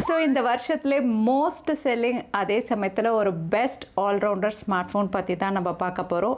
So இந்த வருஷத்துலேயே most selling அதே சமயத்தில் ஒரு பெஸ்ட் ஆல்ரவுண்டர் ஸ்மார்ட் ஃபோன் பற்றி தான் நம்ம பார்க்க போகிறோம்.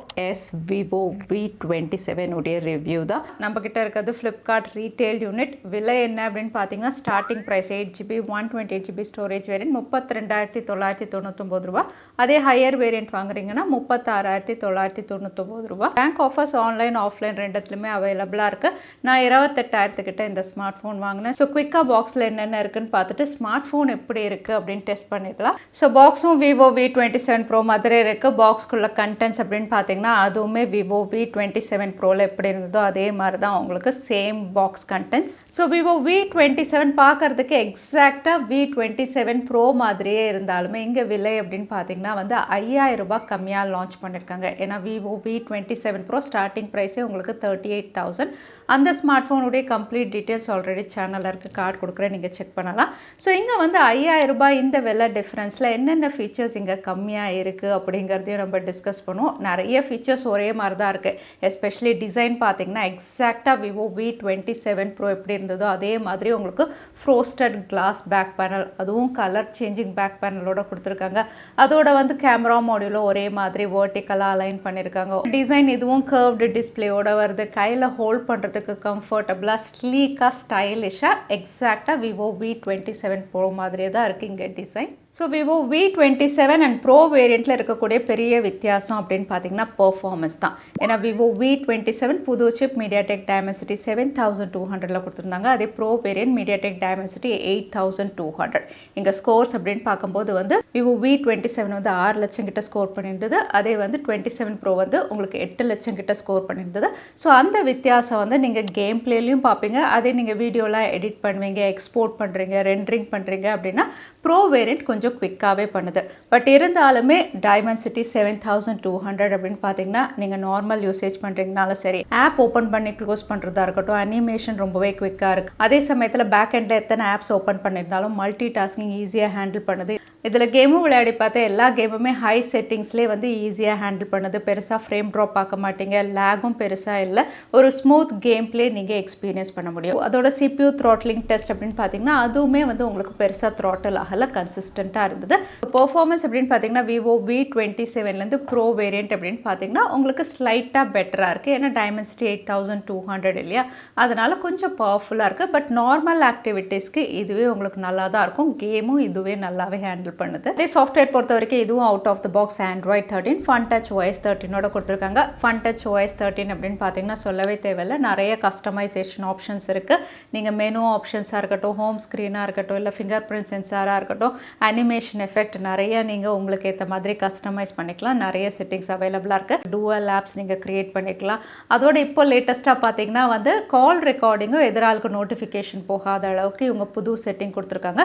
Vivo V27 உடைய ரிவ்யூ தான். நம்மக்கிட்ட இருக்கிறது ஃப்ளிப்கார்ட் ரீட்டெயில் யூனிட். விலை என்ன அப்படின்னு பார்த்தீங்கன்னா starting price 8GB 128GB storage variant 32,999 ரூபா. அதே ஹையர் வேரியன்ட் வாங்குறீங்கன்னா 36,999 ரூபா. பேங்க் ஆஃபர்ஸ் ஆன்லைன் ஆஃப்லைன் ரெண்டுத்துலையுமே அவைலபிளாக இருக்குது. நான் 28,000 கிட்ட இந்த ஸ்மார்ட் ஃபோன் வாங்கினேன். ஸோ குவிக்காக பாக்ஸில் என்னென்ன இருக்குன்னு பார்த்துட்டு ஸ்மார்ட் ஃபோன் எப்படி இருக்குது அப்படின்னு டெஸ்ட் பண்ணிடலாம். ஸோ பாக்ஸும் Vivo V27 Pro மாதிரி இருக்குது. பாக்ஸ்குள்ள கண்டென்ட்ஸ் அப்படின்னு பார்த்தீங்கன்னா அதுவுமே Vivo V27 Proவில் எப்படி இருந்ததோ அதே மாதிரி தான் உங்களுக்கு same box contents. So Vivo V27 பார்க்கறதுக்கு எக்ஸாக்டாக V27 Pro மாதிரியே இருந்தாலுமே இங்கே விலை அப்படின்னு பார்த்தீங்கன்னா வந்து 5,000 ரூபாய் கம்மியாக லான்ச் பண்ணியிருக்காங்க. ஏன்னா Vivo V27 Pro ஸ்டார்டிங் ப்ரைஸே உங்களுக்கு 38,000. அந்த ஸ்மார்ட் ஃபோனுடைய கம்ப்ளீட் டீட்டெயில்ஸ் ஆல்ரெடி சேனலில் இருக்குது, கார்டு கொடுக்குறேன், நீங்கள் செக் பண்ணலாம். ஸோ இங்கே வந்து 5,000 ரூபாய் இந்த விலை டிஃப்ரென்ஸில் என்னென்ன ஃபீச்சர்ஸ் இங்கே கம்மியாக இருக்குது அப்படிங்கிறதையும் நம்ம டிஸ்கஸ் பண்ணுவோம். நிறைய ஃபீச்சர்ஸ் ஒரே மாதிரி தான் இருக்குது. எஸ்பெஷலி டிசைன் பார்த்தீங்கன்னா எக்ஸாக்டாக Vivo V27 Pro எப்படி இருந்ததோ அதே மாதிரி உங்களுக்கு ஃப்ரோஸ்டட் கிளாஸ் பேக் பேனல், அதுவும் கலர் சேஞ்சிங் பேக் பேனலோட கொடுத்துருக்காங்க. அதோட வந்து கேமரா மாடியூலும் ஒரே மாதிரி வேர்ட்டிக்கலாக அலைன் பண்ணியிருக்காங்க. டிசைன் இதுவும் கர்வ்டு டிஸ்பிளேயோட வருது. கையில் ஹோல்ட் பண்ணுறதுக்கு கம்ஃபர்டபுளாக ஸ்லீக்காக ஸ்டைலிஷாக எக்ஸாக்டாக Vivo V27 Pro மாதிரியே தான் இருக்குது இங்கே design. So Vivo V27 and pro வேரியண்ட்டில் இருக்கக்கூடிய பெரிய வித்தியாசம் அப்படின்னு பார்த்தீங்கன்னா பெர்ஃபார்மன்ஸ் தான். ஏன்னா Vivo V27 புது சிப் MediaTek Dimensity 7200 கொடுத்துருந்தாங்க. அதே ப்ரோ வேரியன்ட் MediaTek Dimensity 8200. இங்கே ஸ்கோர்ஸ் அப்படின்னு பார்க்கும்போது வந்து Vivo V27 வந்து 6 லட்சம் கிட்ட ஸ்கோர் பண்ணியிருந்தது. அதே வந்து 27 Pro வந்து உங்களுக்கு 8 லட்சம் கிட்ட ஸ்கோர் பண்ணியிருந்தது. ஸோ அந்த வித்தியாசம் வந்து நீங்கள் கேம் பிளேலையும் பார்ப்பீங்க. அதே நீங்கள் வீடியோலாம் எடிட் பண்ணுவீங்க, எக்ஸ்போர்ட் பண்ணுறீங்க, ரெண்டரிங் பண்ணுறீங்க அப்படின்னா ப்ரோ வேரியண்ட் கொஞ்சம் குவிக்காகவே பண்ணுது. பட் இருந்தாலுமே டைமென்சிட்டி 7200 அப்படின்னு பார்த்தீங்கன்னா நீங்கள் நார்மல் யூசேஜ் பண்ணுறீங்கனாலும் சரி, ஆப் ஓப்பன் பண்ணி க்ளோஸ் பண்ணுறதா இருக்கட்டும், அனிமேஷன் ரொம்பவே குவிக்காக இருக்குது. அதே சமயத்தில் பேக் எண்டில் எத்தனை ஆப்ஸ் ஓப்பன் பண்ணியிருந்தாலும் மல்டி டாஸ்கிங் ஈஸியாக ஹேண்டில் பண்ணுது. இதில் கேமும் விளையாடி பார்த்தா எல்லா கேமுமே ஹை செட்டிங்ஸ்லேயே வந்து ஈஸியாக ஹேண்டில் பண்ணுது. பெருசாக ஃப்ரேம் ட்ராப் பார்க்க மாட்டீங்க, லேகும் பெருசாக இல்லை. ஒரு ஸ்மூத் கேம் பிளே நீங்கள் எக்ஸ்பீரியன்ஸ் பண்ண முடியும். அதோட CPU த்ராட்லிங் டெஸ்ட் அப்படின்னு பார்த்தீங்கன்னா அதுவுமே வந்து உங்களுக்கு பெருசாக த்ராட்டில் ஆகலை, கன்சிஸ்டண்ட்டாக இருந்தது. பெர்ஃபார்மன்ஸ் அப்படின்னு பார்த்தீங்கன்னா Vivo V27லேருந்து ப்ரோ வேரியண்ட் அப்படின்னு பார்த்தீங்கன்னா உங்களுக்கு ஸ்லைட்டாக பெட்டராக இருக்குது. ஏன்னா டைமென்சிட்டி 8200 இல்லையா, அதனால் கொஞ்சம் பவர்ஃபுல்லாக இருக்குது. பட் நார்மல் ஆக்டிவிட்டீஸ்க்கு இதுவே உங்களுக்கு நல்லா தான் இருக்கும். கேமும் இதுவே நல்லாவே ஹேண்டில் பண்ணுது. அதே சாஃப்ட்வேர் பொறுத்த வரைக்கும் இதுவும் out of the box Android 13 FunTouch OS 13 கொடுத்துருக்காங்க. FunTouch OS 13 அப்படின்னு பார்த்தீங்கன்னா சொல்லவே தேவையில்லை, நிறைய கஸ்டமைசேஷன் ஆப்ஷன்ஸ் இருக்குது. நீங்கள் மெனு ஆப்ஷன்ஸாக இருக்கட்டும், ஹோம் ஸ்க்ரீனாக இருக்கட்டும், இல்லை ஃபிங்கர் பிரிண்ட் சென்சாராக இருக்கட்டும், அனிமேஷன் எஃபெக்ட் நிறைய நீங்கள் உங்களுக்கு ஏற்ற மாதிரி கஸ்டமைஸ் பண்ணிக்கலாம். நிறைய செட்டிங்ஸ் அவைலபிளாக இருக்குது. டூவல் ஆப்ஸ் நீங்கள் க்ரியேட் பண்ணிக்கலாம். அதோட இப்போ லேட்டஸ்ட்டாக பார்த்தீங்கன்னா வந்து கால் ரெக்கார்டிங்கும் எதிராளுக்கு நோட்டிஃபிகேஷன் போகாத அளவுக்கு இவங்க புது செட்டிங் கொடுத்துருக்காங்க.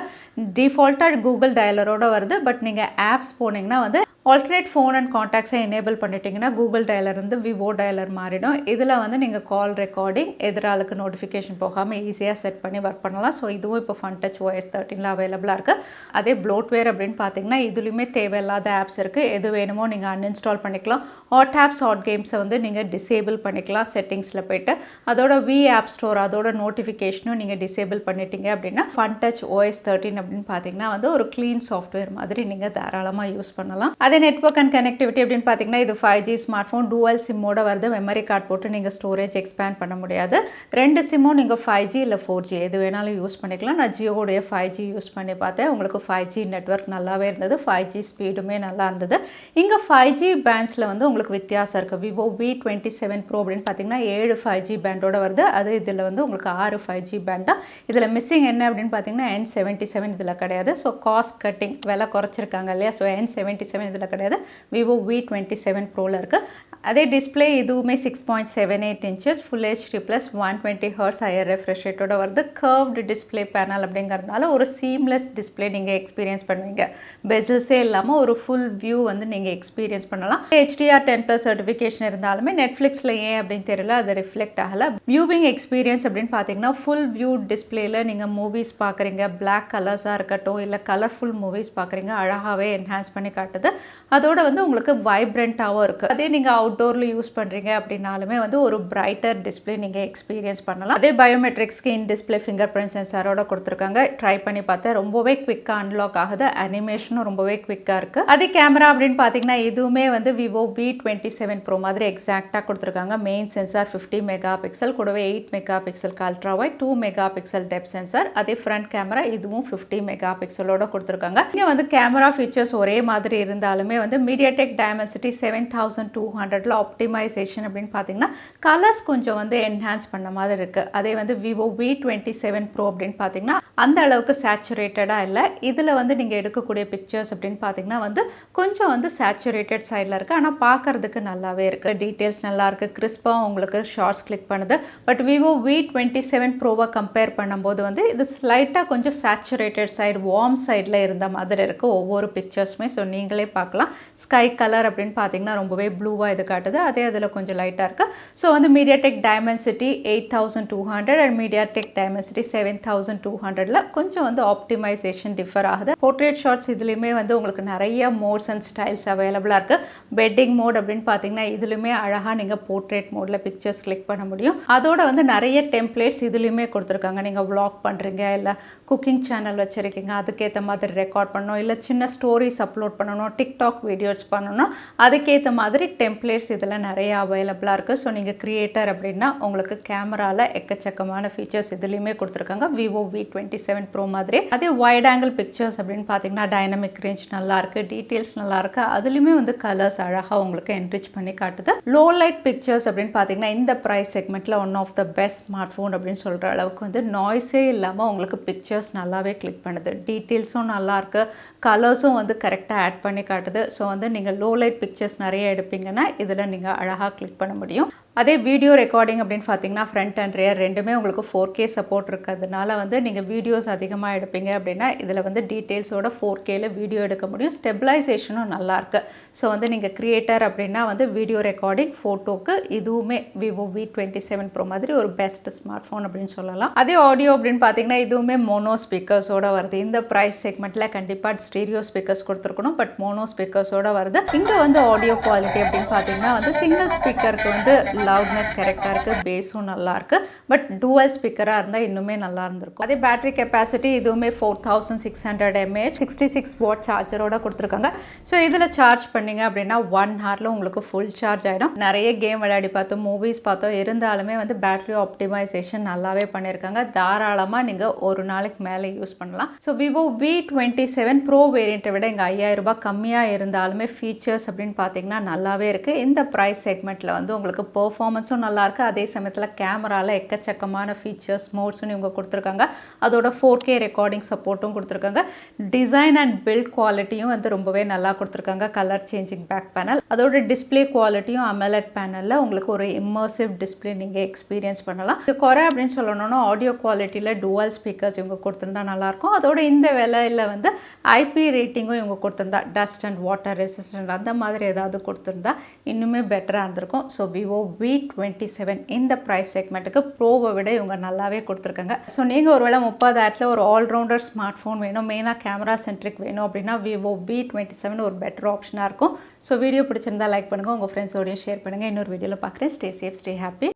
டிஃபால்ட்டாக கூகுள் டயலரோட வருது. பட் நீங்கள் ஆப்ஸ் போனீங்கன்னா வந்து ஆல்டர்னேட் ஃபோன் அண்ட் கான்டாக்ட்ஸை எனேபிள் பண்ணிட்டீங்கன்னா கூகுள் டயலர் இருந்து விவோ டயலர் மாறிடும். இதில் வந்து நீங்கள் கால் ரெக்கார்டிங் எதிராளுக்கு நோட்டிஃபிகேஷன் போகாமல் ஈஸியாக செட் பண்ணி ஒர்க் பண்ணலாம். ஸோ இதுவும் இப்போ FunTouch OS 13 அவைலபிளாக இருக்குது. அதே ப்ளோட்வேர் அப்படின்னு பார்த்தீங்கன்னா இதுலேயுமே தேவையில்லாத ஆப்ஸ் இருக்குது. எது வேணுமோ நீங்கள் அன்இன்ஸ்டால் பண்ணிக்கலாம். ஹாட் ஆப்ஸ், ஹாட் கேம்ஸை வந்து நீங்கள் டிசேபிள் பண்ணிக்கலாம் செட்டிங்ஸில் போய்ட்டு. அதோட ஆப் ஸ்டோர் அதோட நோட்டிஃபிகேஷனும் நீங்கள் டிசேபிள் பண்ணிட்டீங்க அப்படின்னா FunTouch OS 13 அப்படின்னு பார்த்தீங்கன்னா வந்து ஒரு க்ளீன் சாஃப்ட்வேர் மாதிரி நீங்கள் தாராளமாக யூஸ் பண்ணலாம். அதே நெட்வொர்க் அண்ட் கனெக்டிவிட்டி அப்படின்னு பார்த்தீங்கன்னா இது 5G ஸ்மார்ட் ஃபோன் டூவல் சிம்மோட வருது. மெமரி கார்டு போட்டு நீங்கள் ஸ்டோரேஜ் எக்ஸ்பேண்ட் பண்ண முடியாது. 2 சிம்மும் நீங்கள் 5G இல்லை 4G எது வேணாலும் யூஸ் பண்ணிக்கலாம். நான் ஜியோடைய 5G யூஸ் பண்ணி பார்த்தேன். உங்களுக்கு 5G நெட்வொர்க் நல்லாவே இருந்தது, 5G ஸ்பீடுமே நல்லா இருந்தது. இங்கே 5G பேண்ட்ஸில் வந்து உங்களுக்கு வித்தியாசம் இருக்குது. Vivo V27 Pro அப்படின்னு பார்த்தீங்கன்னா 7 5G பேண்டோட வருது. அது இதில் வந்து உங்களுக்கு 6 5G பேண்டா. இதில் மிஸ்ஸிங் என்ன அப்படின்னு பார்த்தீங்கன்னா N77 இதில் கிடையாது. ஸோ காஸ்ட் கட்டிங் விலை குறைச்சிருக்காங்க இல்லையா. ஸோ N77 இதில் கிடையாது, Vivo V27 Proவில் இருக்குது. அதே டிஸ்பிளே இதுவுமே 6.78 inches full HD plus 120 Hz higher refresh ரேட்டோட வருது. கர்வ்டு டிஸ்பிளே பேனல் அப்படிங்கிறதுனால ஒரு சீம்லெஸ் டிஸ்பிளே நீங்கள் எக்ஸ்பீரியன்ஸ் பண்ணுவீங்க. பெசில்ஸே இல்லாமல் ஒரு ஃபுல் வியூ வந்து நீங்கள் எக்ஸ்பீரியன்ஸ் பண்ணலாம். HDR10+ சர்டிஃபிகேஷன் இருந்தாலுமே நெட்ஃப்ளிக்ஸில் ஏன் அப்படின்னு தெரியல, அது ரிஃப்ளெக்ட் ஆகலை. வியூவிங் எக்ஸ்பீரியன்ஸ் அப்படின்னு பார்த்தீங்கன்னா ஃபுல் வியூ டிஸ்பிளேயில் நீங்கள் மூவிஸ் பார்க்குறீங்க, பிளாக் கலர்ஸாக இருக்கட்டும் இல்லை கலர்ஃபுல் மூவிஸ் பார்க்குறீங்க, அழகாகவே என்ஹான்ஸ் பண்ணி காட்டுது. அதோட வந்து உங்களுக்கு வைப்ரண்ட்டாகவும் இருக்குது. அதே நீங்கள் அவுட்டோரில் யூஸ் பண்ணுறீங்க அப்படின்னாலுமே வந்து ஒரு பிரைட்டர் டிஸ்பிளே நீங்கள் எக்ஸ்பீரியன்ஸ் பண்ணலாம். அதே biometric skin display finger print சென்சாரோட கொடுத்துருக்காங்க. ட்ரை பண்ணி பார்த்தேன், ரொம்பவே குவிக்காக அன்லாக் ஆகுது. அனிமேஷனும் ரொம்பவே குவிக்காக இருக்குது. அதே கேமரா அப்படின்னு பார்த்தீங்கன்னா இதுவுமே வந்து விவோ V27 ப்ரோ மாதிரி எக்ஸாக்டாக கொடுத்துருக்காங்க. மெயின் சென்சார் 50 மெகா பிக்சல், கூடவே 8 மெகா பிக்சலுக்கு ultra wide, 2 mega pixel depth sensor. அதே ஃப்ரண்ட் கேமரா இதுவும் 50 மெகா பிக்சலோட கொடுத்துருக்காங்க. இங்கே வந்து கேமரா ஃபீச்சர்ஸ் ஒரே மாதிரி இருந்தாலுமே வந்து மீடியாடெக் டைமென்சிட்டி 7200ல ஆப்டிமைசேஷன் அப்படின்னு பார்த்தீங்கன்னா கலர்ஸ் கொஞ்சம் வந்து என்ஹான்ஸ் பண்ண மாதிரி இருக்குது. அதே வந்து விவோ V27 ப்ரோ அப்படின்னு பார்த்தீங்கன்னா அந்த அளவுக்கு சேச்சுரேட்டடாக இல்லை. இதில் வந்து நீங்கள் எடுக்கக்கூடிய பிக்சர்ஸ் அப்படின்னு பார்த்தீங்கன்னா வந்து கொஞ்சம் வந்து சேச்சுரேட்டட் சைடில் இருக்குது. ஆனால் பார்க்கறதுக்கு நல்லாவே இருக்குது. டீட்டெயில்ஸ் நல்லா இருக்குது, கிறிஸ்பாக உங்களுக்கு ஷார்ட்ஸ் கிளிக் பண்ணுது. பட் விவோ V27 ப்ரோவை கம்பேர் பண்ணும்போது வந்து இது ஸ்லைட்டாக கொஞ்சம் சேச்சுரேட்டட் சைடு, வார்ம் சைடில் இருந்த மாதிரி இருக்குது ஒவ்வொரு பிக்சர்ஸுமே. ஸோ நீங்களே பார்க்கலாம். ஸ்கை கலர் அப்படின்னு பார்த்தீங்கன்னா ரொம்பவே ப்ளூவாக இது காட்டுது. அதே அதில் கொஞ்சம் லைட்டாக இருக்குது. ஸோ வந்து MediaTek Dimensity 8200 and MediaTek Dimensity 7200ல கொஞ்சம் வந்து ஆப்டிமைசேஷன் டிஃபர் ஆகுது. போர்ட்ரேட் ஷார்ட்ஸ் இதுலேயுமே வந்து உங்களுக்கு நிறைய மோட்ஸ் அண்ட் ஸ்டைல்ஸ் அவைலபிளாக இருக்குது. பெட்டிங் மோட் அப்படின்னு பார்த்தீங்கன்னா இதுலையுமே அழகாக நீங்கள் போர்ட்ரேட் மோடில் பிக்சர்ஸ் கிளிக் பண்ண முடியும். அதோட வந்து நிறைய டெம்ப்ளேட்ஸ் இதுலையுமே கொடுத்துருக்காங்க. நீங்கள் vlog பண்ணுறீங்க, இல்லை குக்கிங் சேனல் வச்சுருக்கீங்க, அதுக்கேற்ற மாதிரி ரெக்கார்ட் பண்ணணும், இல்லை சின்ன ஸ்டோரிஸ் அப்லோட் பண்ணணும், டிக்டாக் வீடியோஸ் பண்ணணும், அதுக்கேற்ற மாதிரி டெம்ப்ளேட்ஸ் இதில் நிறைய அவைலபிளாக இருக்குது. ஸோ நீங்கள் கிரியேட்டர் அப்படின்னா உங்களுக்கு கேமராவில் எக்கச்சக்கமான ஃபீச்சர்ஸ் இதுலேயுமே கொடுத்துருக்காங்க விவோ V27 ப்ரோ மாதிரி. அதே வைட் ஆங்கிள் பிக்சர்ஸ் அப்படின்னு பார்த்தீங்கன்னா டைனமிக் ரேஞ்ச் நல்லாயிருக்கு, டீட்டெயில்ஸ் நல்லாயிருக்கு. அதுலேயுமே வந்து கலர்ஸ் அழகாக உங்களுக்கு என்ரிச் பண்ணி காட்டுது. லோ லைட் பிக்சர்ஸ் அப்படின்னு பார்த்தீங்கன்னா இந்த ப்ரைஸ் செக்மெண்ட்டில் one of the best smart phone அப்படின்னு சொல்கிற அளவுக்கு வந்து நாய்ஸே இல்லாமல் உங்களுக்கு பிக்சர்ஸ் நல்லாவே கிளிக் பண்ணுது. டீட்டெயில்ஸும் நல்லாயிருக்கு, கலர்ஸும் வந்து கரெக்டாக ஆட் பண்ணி காட்டுது. ஸோ வந்து நீங்கள் லோ லைட் பிக்சர்ஸ் நிறைய எடுப்பீங்கன்னா இதில் நீங்கள் அழகாக கிளிக் பண்ண முடியும். அதே வீடியோ ரெக்கார்டிங் அப்படின்னு பார்த்தீங்கன்னா ஃப்ரண்ட் அண்ட் ரியர் ரெண்டுமே உங்களுக்கு 4K சப்போர்ட் இருக்கிறதுனால வந்து நீங்கள் வீடியோஸ் அதிகமாக எடுப்பீங்க அப்படின்னா இதில் வந்து டீட்டெயில்ஸோட 4Kல வீடியோ எடுக்க முடியும். ஸ்டெபிலைசேஷனும் நல்லாயிருக்கு. ஸோ வந்து நீங்கள் கிரியேட்டர் அப்படின்னா வந்து வீடியோ ரெக்கார்டிங், ஃபோட்டோக்கு இதுவுமே விவோ V27 ப்ரோ மாதிரி ஒரு பெஸ்ட் ஸ்மார்ட் ஃபோன் அப்படின்னு சொல்லலாம். அதே ஆடியோ அப்படின்னு பார்த்தீங்கன்னா இதுவுமே மோனோ ஸ்பீக்கர்ஸோட வருது. இந்த ப்ரைஸ் செக்மெண்ட்டில் கண்டிப்பாக ஸ்டீரியோ ஸ்பீக்கர்ஸ் கொடுத்துருக்கணும், பட் மோனோ ஸ்பீக்கர்ஸோட வருது. இங்கே வந்து ஆடியோ குவாலிட்டி அப்படின்னு பார்த்தீங்கன்னா வந்து சிங்கிள் ஸ்பீக்கருக்கு வந்து லவுட்னஸ் கரெக்டாக இருக்குது, பேஸும் நல்லா இருக்குது. பட் டூவல் ஸ்பீக்கராக இருந்தால் இன்னுமே நல்லா இருந்திருக்கும். அதே பேட்டரி கெப்பாசிட்டி இதுவுமே 4600 mAh 66 வாட் சார்ஜரோட கொடுத்துருக்காங்க. ஸோ இதில் சார்ஜ் பண்ணிங்க அப்படின்னா 1 ஹவரில் உங்களுக்கு ஃபுல் சார்ஜ் ஆகிடும். நிறைய கேம் விளையாடி பார்த்தோம், மூவிஸ் பார்த்தோம், இருந்தாலுமே வந்து பேட்டரி ஆப்டிமைசேஷன் நல்லாவே பண்ணியிருக்காங்க. தாராளமாக நீங்கள் ஒரு நாளைக்கு மேலே யூஸ் பண்ணலாம். ஸோ விவோ V27 ப்ரோ வேரியண்ட்டை விட இங்கே 5000 ரூபாய் கம்மியாக இருந்தாலுமே ஃபீச்சர்ஸ் அப்படின்னு பார்த்தீங்கன்னா நல்லாவே இருக்குது. இந்த ப்ரைஸ் செக்மெண்ட்டில் வந்து உங்களுக்கு பெர்ஃபார்மன்ஸும் நல்லாயிருக்கு. அதே சமயத்தில் கேமராவில் எக்கச்சக்கமான ஃபீச்சர்ஸ் மோட்ஸ்னு இவங்க கொடுத்துருக்காங்க. அதோட 4K ரெக்கார்டிங் சப்போர்ட்டும் கொடுத்துருக்காங்க. டிசைன் அண்ட் பில்ட் குவாலிட்டியும் வந்து ரொம்பவே நல்லா கொடுத்துருக்காங்க. கலர் சேஞ்சிங் பேக் பேனல், அதோட டிஸ்பிளே குவாலிட்டியும் AMOLED பேனலில் உங்களுக்கு ஒரு இம்மர்சிவ் டிஸ்பிளே நீங்கள் எக்ஸ்பீரியன்ஸ் பண்ணலாம். இது குறை அப்படின்னு சொல்லணும்னா ஆடியோ குவாலிட்டியில் டுவல் ஸ்பீக்கர்ஸ் இவங்க கொடுத்துருந்தா நல்லாயிருக்கும். அதோட இந்த விலையில் வந்து IP ரேட்டிங்கும் இவங்க கொடுத்துருந்தா டஸ்ட் அண்ட் வாட்டர் ரெசிஸ்டன்ட் அந்த மாதிரி ஏதாவது கொடுத்துருந்தா இன்னுமே பெட்டராக இருந்திருக்கும். ஸோ விவோ V27 இந்த ப்ரைஸ் செக்மெண்ட்டுக்கு ப்ரோவை விட இவங்க நல்லாவே கொடுத்துருக்காங்க. ஸோ நீங்கள் ஒருவேளை 30,000 ஒரு ஆல்ரவுண்டர் ஸ்மார்ட் ஃபோன் வேணும், மெயினாக கேமரா சென்ட்ரிக் வேணும் அப்படின்னா விவோ V27 ஒரு பெட்டர் ஆப்ஷனாக இருக்கும். ஸோ வீடியோ பிடிச்சிருந்தா லைக் பண்ணுங்கள், உங்கள் ஃப்ரெண்ட்ஸோடையும் ஷேர் பண்ணுங்கள். இன்னொரு வீடியோவில் பார்க்குறேன். Stay safe, stay happy.